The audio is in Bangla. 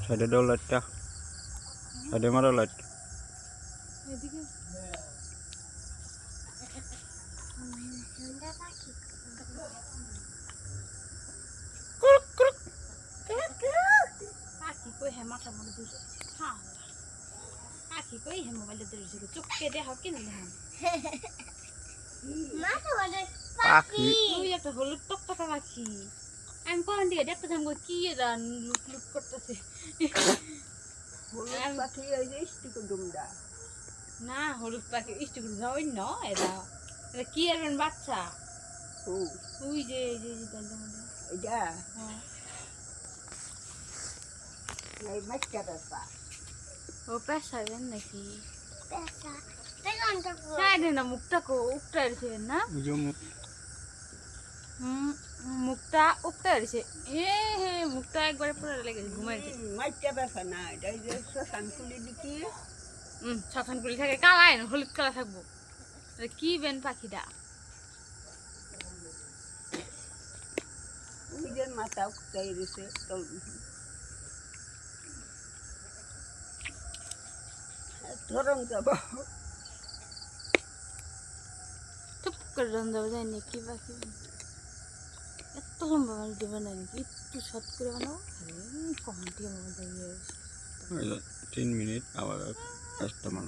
সাইডে দাও লাইটটা, সাইডে মারো লাইট। এদিকে পাখি কই হে মাথা মনে দুধ হ্যাঁ পাখি কই হে মোবাইলে ধরেছে চুপকে দেখো কি না দেখো মাথা মনে পাখি ওই একটা হলুদ টকটকা পাখি আমি কোন দিকে দেখতে থামবো কি এরা লুক লুক করতেছে হলুদ পাখি ওই যে স্টিক ডুমডা না হলুদ পাখি স্টিক যাওই না এরা এটা কি এর বাচ্চা ও ওই যে এই যে দাঁড়া মধ্যে এটা হ্যাঁ এই মাছটা বাবা ও পেশাবেন নাকি পেশা পেগানটা সাইডে না মুখটা কো উপটা এসেবেন না মুখটা উপটা এসে হে হে মুখটা একবারে পুরো লেগে ঘুমাইছে মাছটা বাবা না এটা এই যে শ্মশান তুলি দিকি ছখান কুলি থাকে কালাই না হলুদ কালা থাকবো কি বেন পাখিটা ওই যে মাথা উঠতে গেছে তো ধরম যাব চুপ করে রন্ধা যায়নি কি পাখি এত লম্বা মানে দেবে না নাকি একটু শর্ট করে বানাবো কখন থেকে আমার দাঁড়িয়ে 3 মিনিট আবার কাস্টমার